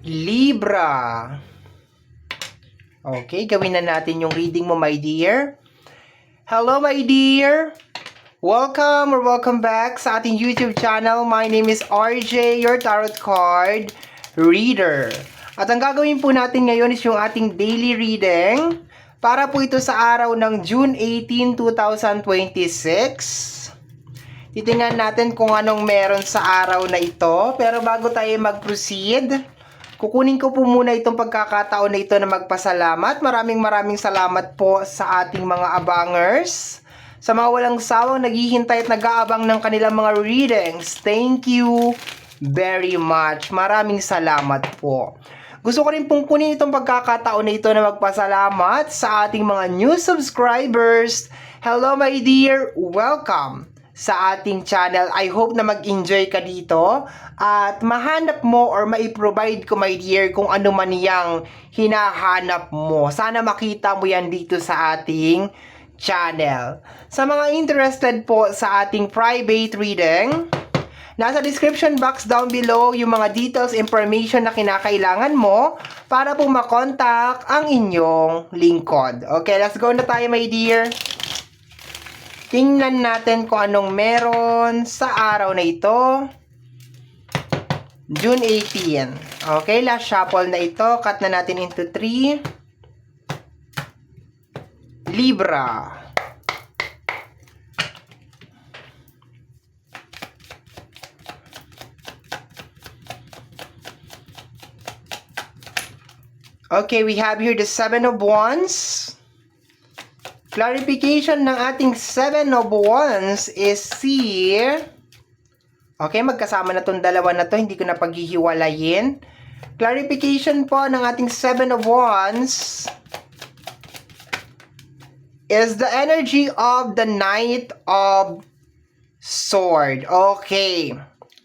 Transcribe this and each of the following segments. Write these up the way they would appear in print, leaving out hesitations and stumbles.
Libra. Okay, gawin na natin yung reading mo, my dear. Hello, my dear. Welcome or welcome back sa ating YouTube channel. My name is RJ, your tarot card reader. At ang gagawin po natin ngayon is yung ating daily reading para po ito sa araw ng June 18, 2026. Titingnan natin kung anong meron sa araw na ito. Pero bago tayo mag-proceed, kukunin ko po muna itong pagkakataon na ito na magpasalamat. Maraming salamat po sa ating mga abangers. Sa mga walang sawang naghihintay at nag-aabang ng kanilang mga readings. Thank you very much. Maraming salamat po. Gusto ko rin pong kunin itong pagkakataon na ito na magpasalamat sa ating mga new subscribers. Hello my dear, welcome sa ating channel. I hope na mag-enjoy ka dito at mahanap mo or mai-provide ko, my dear, kung ano man yang hinahanap mo. Sana makita mo yan dito sa ating channel. Sa mga interested po sa ating private reading, nasa description box down below yung mga details, information na kinakailangan mo para po makontak ang inyong lingkod. Okay, let's go na tayo, my dear. Tingnan natin kung anong meron sa araw na ito. June 18. Okay, last shuffle na ito. Cut na natin into 3. Libra. Okay, we have here the 7 of Wands. Clarification ng ating 7 of Wands is si... Okay, magkasama na tong dalawa na to. Hindi ko na paghihiwalayin. Clarification po ng ating 7 of Wands is the energy of the Knight of Sword. Okay.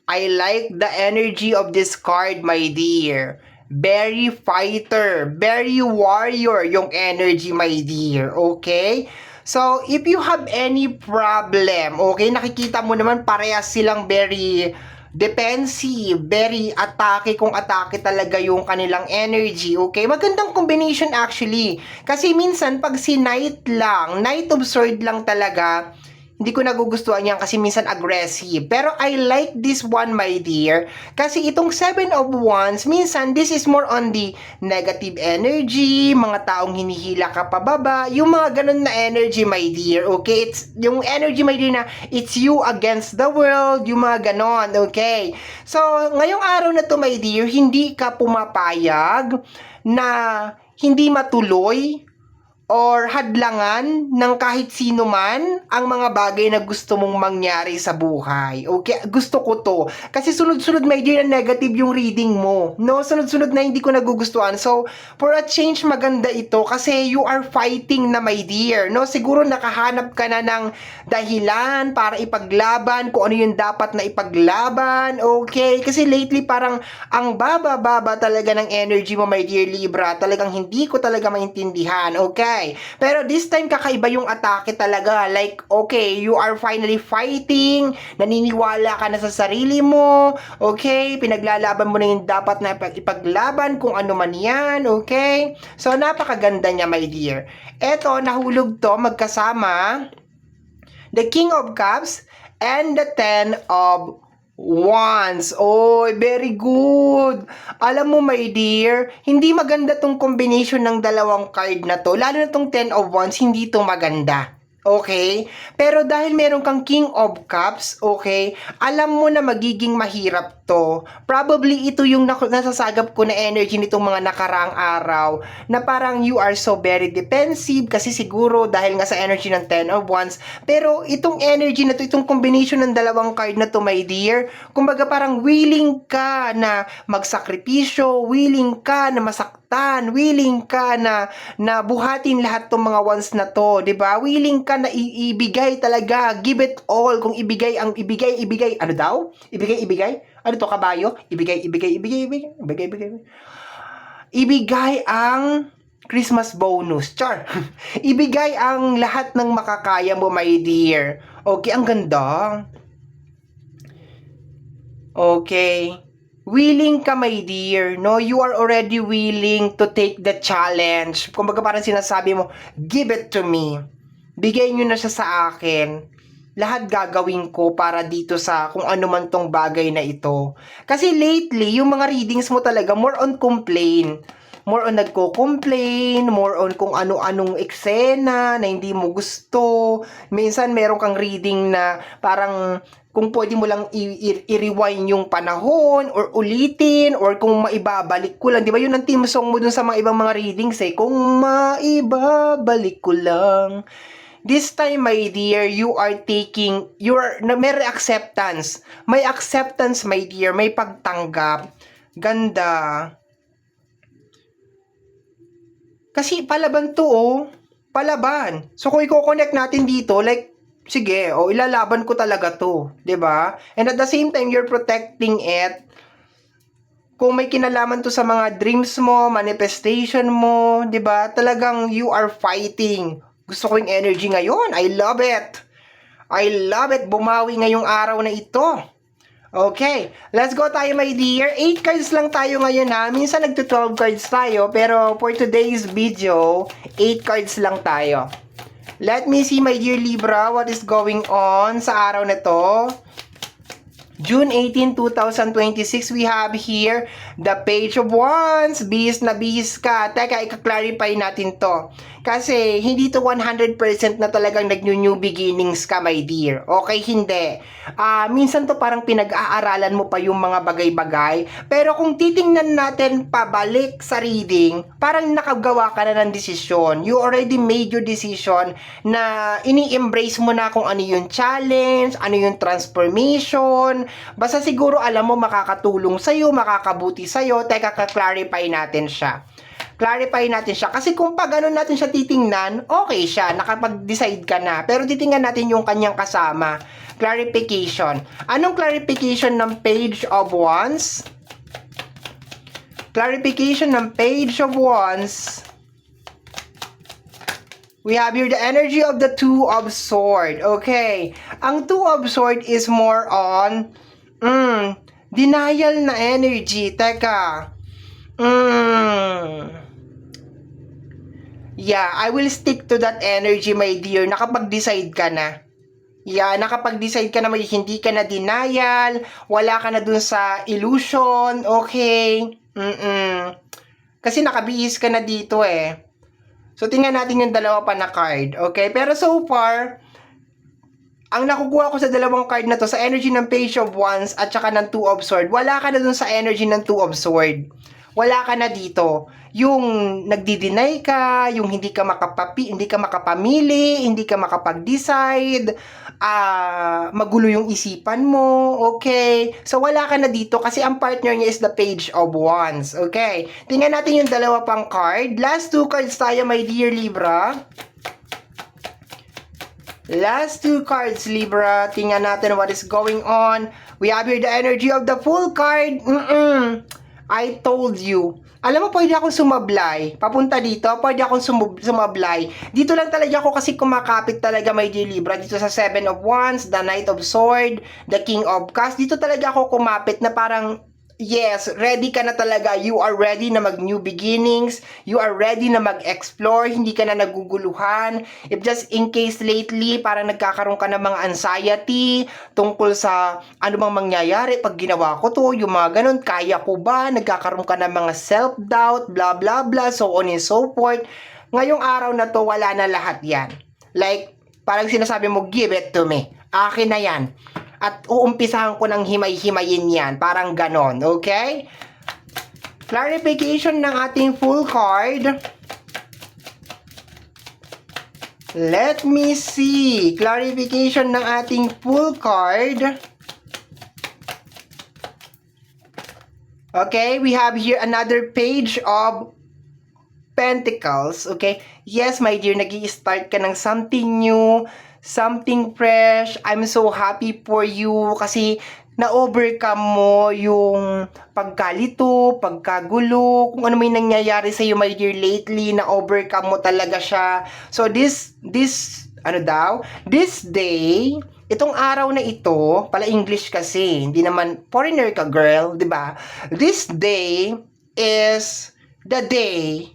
I like the energy of this card, my dear. Very fighter, very warrior yung energy, my dear. Okay? So, if you have any problem, okay, nakikita mo naman parehas silang very defensive, very atake, kung atake talaga yung kanilang energy, okay? Magandang combination actually. Kasi minsan, pag si Knight lang, Knight of Sword lang talaga, hindi ko nagugustuhan yan kasi minsan aggressive. Pero I like this one, my dear. Kasi itong 7 of Wands, minsan this is more on the negative energy, mga taong hinihila ka pababa, yung mga ganun na energy, my dear. Okay? It's yung energy, my dear, na it's you against the world, yung mga ganon. Okay? So, ngayong araw na to, my dear, hindi ka pumapayag na hindi matuloy or hadlangan ng kahit sino man ang mga bagay na gusto mong mangyari sa buhay. Okay? Gusto ko to. Kasi sunod-sunod, my dear, na negative yung reading mo. No? Sunod-sunod na hindi ko nagugustuhan. So, for a change, maganda ito kasi you are fighting na, my dear. No? Siguro nakahanap ka na ng dahilan para ipaglaban kung ano yung dapat na ipaglaban. Okay? Kasi lately, parang ang baba-baba talaga ng energy mo, my dear Libra. Talagang hindi ko talaga maintindihan. Okay? Pero this time, kakaiba yung atake talaga. Like, okay, you are finally fighting, naniniwala ka na sa sarili mo, okay, pinaglalaban mo na yung dapat na ipaglaban kung ano man yan, okay? So, napakaganda niya, my dear. Eto, nahulog to, magkasama, the King of Cups and the 10 of Wands. Oh, very good. Alam mo, my dear, hindi maganda tong combination ng dalawang card na to. Lalo na tong 10 of Wands, hindi to maganda. Okay? Pero dahil meron kang King of Cups, okay, alam mo na magiging mahirap to. Probably ito yung nasasagap ko na energy nitong mga nakaraang araw na parang you are so very defensive kasi siguro dahil nga sa energy ng 10 of Wands. Pero itong energy na to, itong combination ng dalawang card na to, my dear, kumbaga parang willing ka na magsakripisyo, willing ka na masaktan, willing ka na buhatin lahat tong mga wands na to, 'di ba? Willing ka na ibigay talaga, give it all. Kung ibigay ang ibigay, ano daw? Ibigay. Ano to, kabayo? Ibigay. Ibigay ang Christmas bonus. Char. Ibigay ang lahat ng makakaya mo, my dear. Okay, ang ganda. Okay. willing ka, my dear, no? You are already willing to take the challenge. Kumbaga parang sinasabi mo, give it to me. Bigay nyo na siya sa akin. Lahat gagawin ko para dito sa kung ano man tong bagay na ito. Kasi lately, yung mga readings mo talaga, more on complain. More on nagko-complain, more on kung ano-anong eksena na hindi mo gusto. Minsan meron kang reading na parang kung pwede mo lang i-rewind yung panahon or ulitin or kung maibabalik ko lang. Di ba yun ang theme song mo dun sa mga ibang mga readings eh. Kung maibabalik ko lang. This time, my dear, may acceptance. May acceptance, my dear. May pagtanggap. Ganda. Kasi palaban to, oh. Palaban. So, kung i-connect natin dito, like, sige, ilalaban ko talaga to. 'Di ba? And at the same time, you're protecting it. Kung may kinalaman to sa mga dreams mo, manifestation mo, 'di ba? Talagang you are fighting. Gusto ko yung energy ngayon. I love it. I love it. Bumawi ngayong araw na ito. Okay, let's go tayo, my dear. 8 cards lang tayo ngayon ha. Minsan nagto-12 cards tayo, pero for today's video, 8 cards lang tayo. Let me see, my dear Libra, what is going on sa araw na to. June 18, 2026, we have here the Page of Wands. Bihis na bihis ka. Teka, i-clarify natin to. Kasi hindi to 100% na talagang nag-new beginnings ka, my dear. Okay, hindi. Minsan to parang pinag-aaralan mo pa yung mga bagay-bagay. Pero kung titingnan natin pabalik sa reading, parang nakagawa ka na ng desisyon. You already made your decision na ini-embrace mo na kung ano yung challenge, ano yung transformation. Basta siguro alam mo makakatulong sa'yo, makakabuti sa'yo. Teka, ka-clarify natin siya. Clarify natin siya. Kasi kung pag ganun natin siya titingnan, okay siya, nakapag-decide ka na. Pero titingnan natin yung kanyang kasama. Clarification. Anong clarification ng Page of Wands? Clarification ng Page of Wands. We have here the energy of the Two of Swords. Okay. Ang Two of Swords is more on denial na energy. Teka. Yeah, I will stick to that energy, my dear. Nakapag-decide ka na. Yeah, nakapag-decide ka na, hindi ka na denial, wala ka na dun sa illusion, okay? Kasi nakabihis ka na dito eh. So, tingnan natin yung dalawa pa na card, okay? Pero so far, ang nakukuha ko sa dalawang card na to, sa energy ng Page of Wands at saka ng Two of Swords, wala ka na dun sa energy ng Two of Swords. Wala ka na dito. Yung nagdi-deny ka, yung hindi ka makapamili, hindi ka makapag-decide, magulo yung isipan mo, okay? So, wala ka na dito kasi ang partner niya is the Page of Wands, okay? Tingnan natin yung dalawa pang card. Last 2 cards tayo, my dear Libra. Last 2 cards, Libra. Tingnan natin what is going on. We have here the energy of the Fool card. I told you. Alam mo, pwede akong sumablay. Papunta dito, pwede akong sumablay. Dito lang talaga ako kasi kumakapit talaga, my dear Libra. Dito sa 7 of Wands, the Knight of Swords, the King of Cups. Dito talaga ako kumapit na parang, yes, ready ka na talaga. You are ready na mag-new beginnings. You are ready na mag-explore. Hindi ka na naguguluhan. If just in case lately, parang nagkakaroon ka ng mga anxiety tungkol sa ano bang mangyayari pag ginawa ko to, yung mga ganun, kaya ko ba? Nagkakaroon ka ng mga self-doubt, blah, blah, blah, so on and so forth. Ngayong araw na to, wala na lahat yan. Like, parang sinasabi mo, give it to me. Akin na yan. At uumpisahan ko ng himay-himayin yan. Parang ganon, okay? Clarification ng ating Fool card. Let me see. Clarification ng ating Fool card. Okay, we have here another Page of Pentacles, okay? Yes, my dear, nag-i-start ka ng something new, something fresh. I'm so happy for you kasi na-overcome mo yung pagkalito, pagkagulo, kung ano may nangyayari sa iyo, my dear, lately, na-overcome mo talaga siya. So this day, itong araw na ito, pala English kasi, hindi naman foreigner ka girl, di ba? This day is the day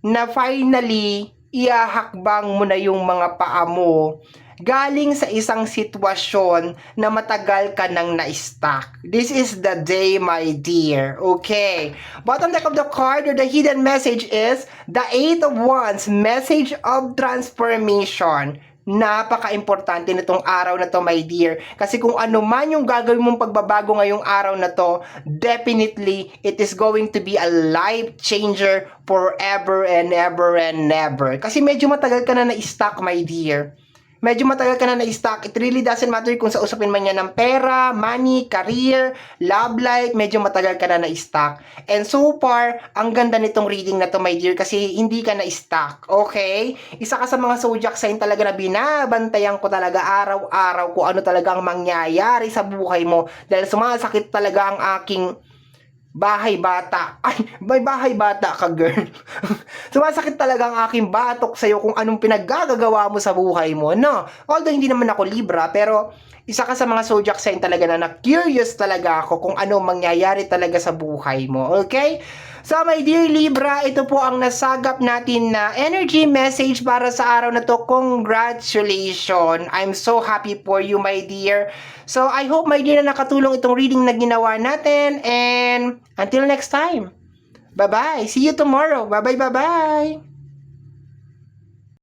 na finally iahakbang mo na yung mga paa mo galing sa isang sitwasyon na matagal ka nang na-stuck. This is the day, my dear. Okay. Bottom deck of the card or the hidden message is the Eight of Wands, message of transformation. Napaka-importante nitong araw na to, my dear. Kasi kung ano man yung gagawin mong pagbabago ngayong araw na to, definitely, it is going to be a life changer forever and ever and never. Kasi medyo matagal ka na na-stuck, my dear. Medyo matagal ka na na-stuck. It really doesn't matter kung sa usapin man yan ng pera, money, career, love life, medyo matagal ka na na-stuck. And so far, ang ganda nitong reading na to, my dear, kasi hindi ka na-stuck. Okay? Isa ka sa mga zodiac sign talaga na binabantayan ko talaga araw-araw kung ano talaga ang mangyayari sa buhay mo. Dahil sumasakit talaga ang aking bahay bata. Ay, may bahay bata ka, girl. Sumasakit talaga ang aking batok sa'yo kung anong pinaggagawa mo sa buhay mo, no? Although hindi naman ako Libra, pero isa ka sa mga zodiac sign talaga na curious talaga ako kung ano mangyayari talaga sa buhay mo, okay? So, my dear Libra, ito po ang nasagap natin na energy message para sa araw na to. Congratulations! I'm so happy for you, my dear. So, I hope, my dear, na nakatulong itong reading na ginawa natin. And until next time, bye-bye. See you tomorrow. Bye-bye, bye-bye.